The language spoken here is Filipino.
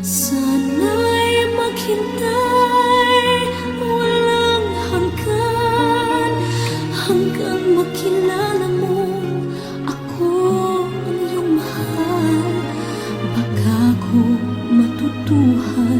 Sana'y maghintay walang hanggan, hanggang makilala mo ako ang iyong mahal. Baka ko matutuhan